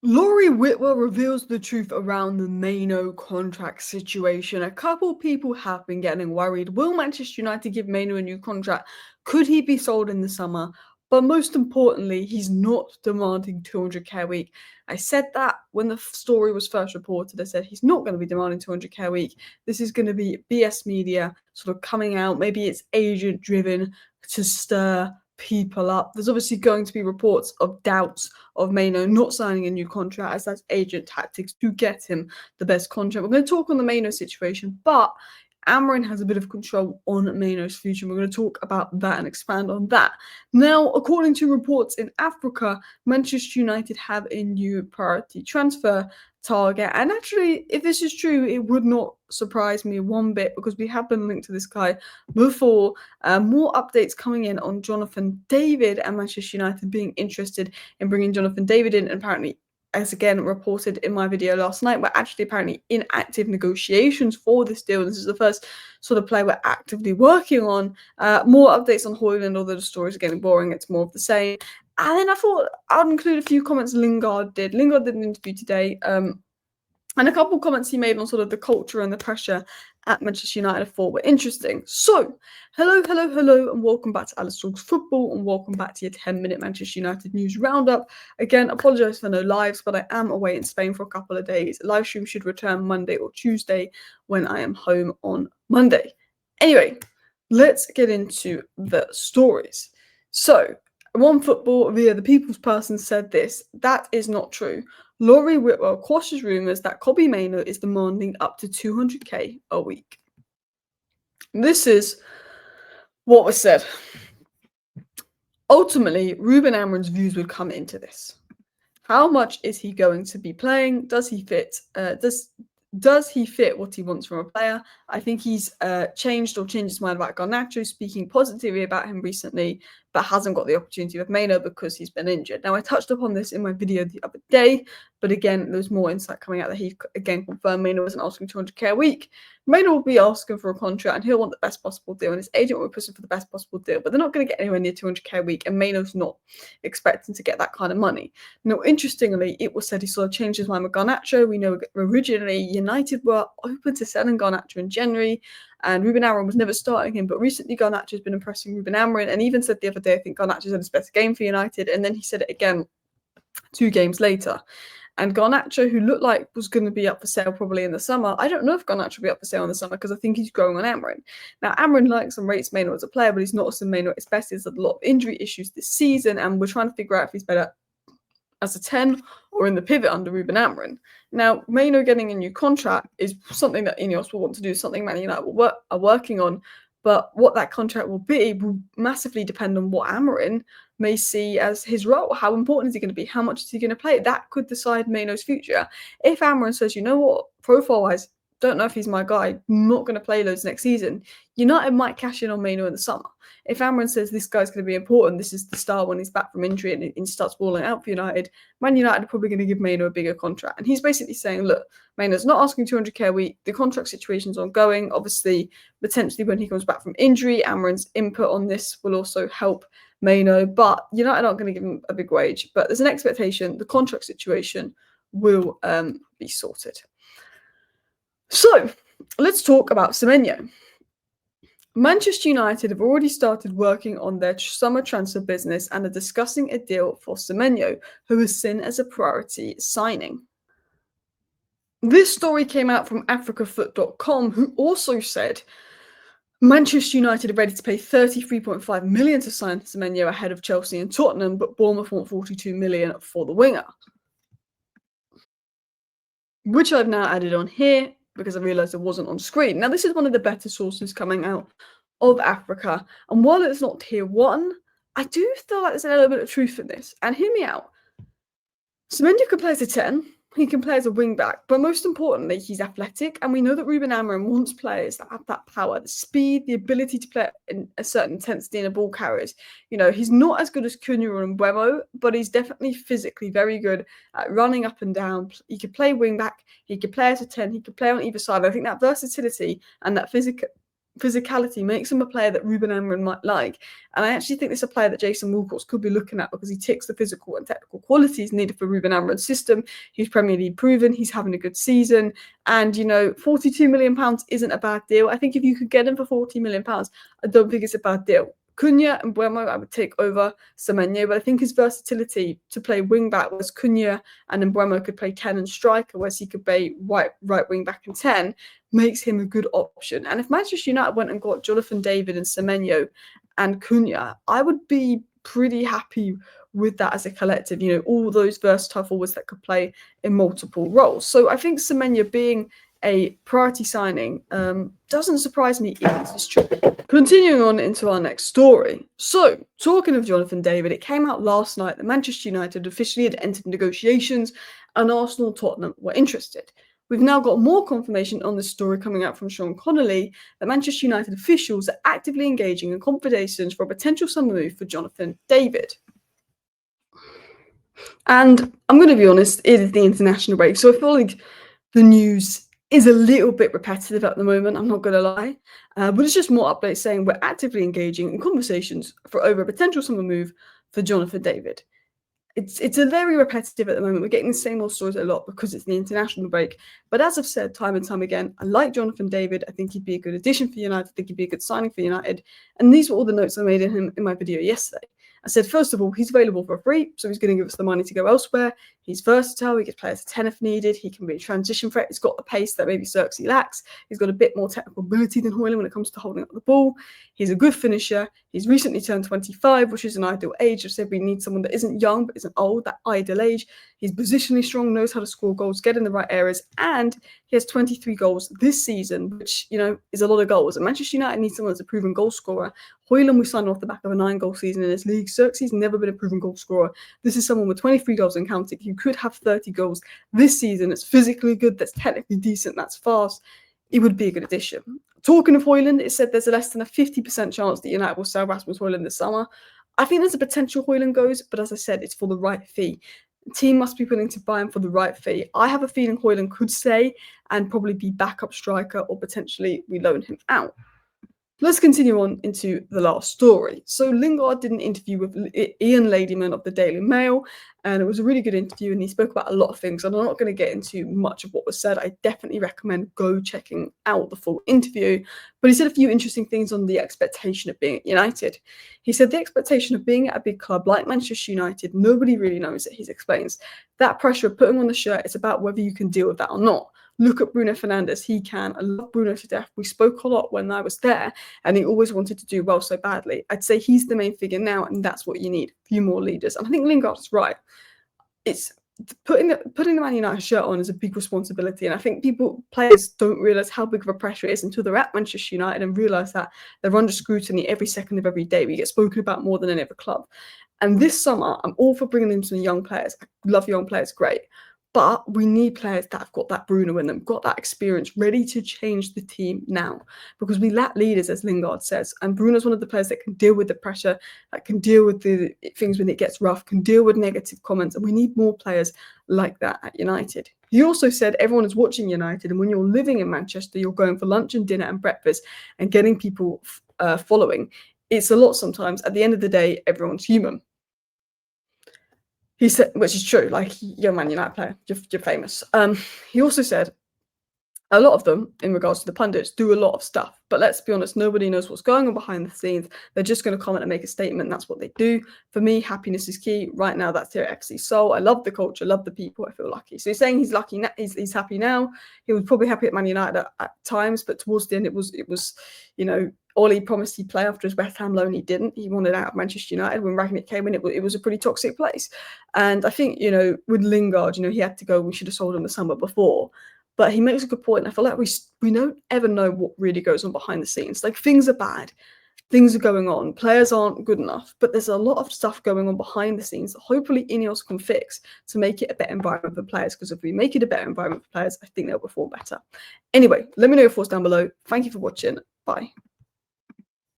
Laurie Whitwell reveals the truth around the Mainoo contract situation. A couple people have been getting worried. Will Manchester United give Mainoo a new contract? Could he be sold in the summer? But most importantly, he's not demanding 200k a week. I said that when the story was first reported. I said he's not going to be demanding 200k a week. This is going to be BS media sort of coming out. Maybe it's agent driven to stir people up. There's obviously going to be reports of doubts of Mainoo not signing a new contract, as that's agent tactics to get him the best contract. We're going to talk on the Mainoo situation, but Amorim has a bit of control on Mainoo's future. We're going to talk about that and expand on that. Now, according to reports in Africa, Manchester United have a new priority transfer target. And actually, if this is true, it would not surprise me one bit because we have been linked to this guy before. More updates coming in on Jonathan David and Manchester United being interested in bringing Jonathan David in. And apparently, as again reported in my video last night, we're actually apparently in active negotiations for this deal. This is the first sort of player we're actively working on. More updates on Hojlund, although the stories are getting boring. It's more of the same. And then I thought I'd include a few comments Lingard did. Lingard did an interview today, and a couple of comments he made on sort of the culture and the pressure at Manchester United I thought were interesting. So, hello, and welcome back to Alice Talks Football, and welcome back to your 10-minute Manchester United news roundup. Again, apologise for no lives, but I am away in Spain for a couple of days. Live stream should return Monday or Tuesday when I am home on Monday. Anyway, let's get into the stories. So, One Football via the People's Person said this. That is not true. Laurie Whitwell quashes rumours that Kobbie Mainoo is demanding up to 200k a week. This is what was said. Ultimately, Ruben Amorim's views would come into this. How much is he going to be playing? Does he fit? Does he fit what he wants from a player? I think he's changed his mind about Garnacho, speaking positively about him recently, but hasn't got the opportunity with Mainoo because he's been injured. Now, I touched upon this in my video the other day, but again, there's more insight coming out that he again confirmed Mainoo isn't asking 200k a week. Mainoo will be asking for a contract and he'll want the best possible deal, and his agent will be pushing for the best possible deal, but they're not going to get anywhere near 200k a week, and Mainoo's not expecting to get that kind of money. Now, interestingly, it was said he sort of changed his mind with Garnacho. We know originally United were open to selling Garnacho in January, and Ruben Amorim was never starting him, but recently Garnacho has been impressing Ruben Amorim, and even said the other day, I think Garnacho's had his best game for United, and then he said it again 2 games later. And Garnacho, who looked like was going to be up for sale probably in the summer, I don't know if Garnacho will be up for sale in the summer because I think he's growing on Amorim. Now, Amorim likes and rates Mainoo as a player, but he's not as Mainoo at his best. He's had a lot of injury issues this season, and we're trying to figure out if he's better as a 10 or in the pivot under Ruben Amorim. Now, Mainoo getting a new contract is something that Ineos will want to do, something Man United are working on, but what that contract will be will massively depend on what Amorim may see as his role. How important is he going to be? How much is he going to play? That could decide Mainoo's future. If Amorim says, you know what, profile-wise, don't know if he's my guy, not going to play loads next season, United might cash in on Mainoo in the summer. If Amorim says this guy's going to be important, this is the star when he's back from injury and he starts balling out for United, Man United are probably going to give Mainoo a bigger contract. And he's basically saying, look, Mainoo's not asking 200k a week. The contract situation's ongoing. Obviously, potentially when he comes back from injury, Amorim's input on this will also help Mainoo. But United aren't going to give him a big wage. But there's an expectation the contract situation will be sorted. So, let's talk about Semenyo. Manchester United have already started working on their summer transfer business and are discussing a deal for Semenyo, who is seen as a priority signing. This story came out from africafoot.com, who also said Manchester United are ready to pay 33.5 million to sign Semenyo ahead of Chelsea and Tottenham, but Bournemouth want 42 million for the winger, which I've now added on here because I realised it wasn't on screen. Now, this is one of the better sources coming out of Africa, and while it's not tier 1, I do feel like there's a little bit of truth in this. And hear me out. Semenyo can play as a 10, he can play as a wing back, but most importantly, he's athletic, and we know that Ruben Amorim wants players that have that power, the speed, the ability to play in a certain intensity in a ball carriers. You know, he's not as good as Cunha and Mbeumo, but he's definitely physically very good at running up and down. He could play wing back, he could play as a 10, he could play on either side. I think that versatility and that physicality makes him a player that Ruben Amorim might like. And I actually think this is a player that Jason Wilcox could be looking at because he ticks the physical and technical qualities needed for Ruben Amorim's system. He's Premier League proven, he's having a good season. And, you know, £42 million isn't a bad deal. I think if you could get him for £40 million, I don't think it's a bad deal. Cunha and Mbeumo, I would take over Semenyo, but I think his versatility to play wing back, whereas Cunha and Mbeumo could play 10 and striker, whereas he could play right wing back and 10, makes him a good option. And if Manchester United went and got Jonathan David and Semenyo and Cunha, I would be pretty happy with that as a collective. You know, all those versatile forwards that could play in multiple roles. So I think Semenyo being a priority signing doesn't surprise me if this is true. Continuing on into our next story. So, talking of Jonathan David, it came out last night that Manchester United officially had entered negotiations and Arsenal and Tottenham were interested. We've now got more confirmation on this story coming out from Sean Connolly that Manchester United officials are actively engaging in conversations for a potential summer move for Jonathan David. And I'm going to be honest, it is the international break, so I feel like the news is a little bit repetitive at the moment, I'm not going to lie. But it's just more updates saying we're actively engaging in conversations for over a potential summer move for Jonathan David. It's a very repetitive at the moment. We're getting the same old stories a lot because it's the international break. But as I've said time and time again, I like Jonathan David. I think he'd be a good addition for United. I think he'd be a good signing for United. And these were all the notes I made in my video yesterday. I said, first of all, he's available for free, so he's going to give us the money to go elsewhere. He's versatile. He can play as a 10 if needed. He can be a transition threat. He's got the pace that maybe Xerxes lacks. He's got a bit more technical ability than Hojlund when it comes to holding up the ball. He's a good finisher. He's recently turned 25, which is an ideal age. I said we need someone that isn't young but isn't old, that ideal age. He's positionally strong, knows how to score goals, get in the right areas, and he has 23 goals this season, which, you know, is a lot of goals. And Manchester United needs someone that's a proven goal scorer. Hojlund, we signed off the back of a 9-goal season in this league. Xerxes never been a proven goal scorer. This is someone with 23 goals and counting. You could have 30 goals this season. That's physically good, that's technically decent, that's fast. It would be a good addition. Talking of Hojlund, it said there's a less than a 50% chance that United will sell Rasmus Hojlund this summer. I think there's a potential Hojlund goes, but as I said, it's for the right fee. The team must be willing to buy him for the right fee. I have a feeling Hojlund could stay and probably be backup striker, or potentially we loan him out. Let's continue on into the last story. So Lingard did an interview with Ian Ladyman of the Daily Mail, and it was a really good interview, and he spoke about a lot of things, and I'm not going to get into much of what was said. I definitely recommend go checking out the full interview, but he said a few interesting things on the expectation of being at United. He said the expectation of being at a big club like Manchester United, nobody really knows it, he explains. That pressure of putting on the shirt, it's about whether you can deal with that or not. Look at Bruno Fernandes, he can. I love Bruno to death. We spoke a lot when I was there, and he always wanted to do well so badly. I'd say he's the main figure now, and that's what you need, a few more leaders. And I think Lingard's right. It's putting the Man United shirt on is a big responsibility, and I think players don't realise how big of a pressure it is until they're at Manchester United and realise that they're under scrutiny every second of every day. We get spoken about more than any other club. And this summer, I'm all for bringing in some young players. I love young players, great. But we need players that have got that Bruno in them, got that experience, ready to change the team now. Because we lack leaders, as Lingard says. And Bruno's one of the players that can deal with the pressure, that can deal with the things when it gets rough, can deal with negative comments. And we need more players like that at United. He also said everyone is watching United. And when you're living in Manchester, you're going for lunch and dinner and breakfast and getting people following. It's a lot sometimes. At the end of the day, everyone's human. He said, which is true, like, you're a Man United player, you're famous. He also said a lot of them, in regards to the pundits, do a lot of stuff. But let's be honest, nobody knows what's going on behind the scenes. They're just going to comment and make a statement. That's what they do. For me, happiness is key. Right now, that's here at FC Seoul. I love the culture, love the people. I feel lucky. So he's saying he's lucky. He's happy now. He was probably happy at Man United at times, but towards the end, it was, you know, Ollie promised he'd play after his West Ham loan. He didn't. He wanted out of Manchester United. When Rangnick came in, it was a pretty toxic place. And I think, you know, with Lingard, you know, he had to go. We should have sold him the summer before. But he makes a good point. I feel like we don't ever know what really goes on behind the scenes. Like, things are bad. Things are going on. Players aren't good enough. But there's a lot of stuff going on behind the scenes that hopefully Ineos can fix to make it a better environment for players. Because if we make it a better environment for players, I think they'll perform better. Anyway, let me know your thoughts down below. Thank you for watching. Bye.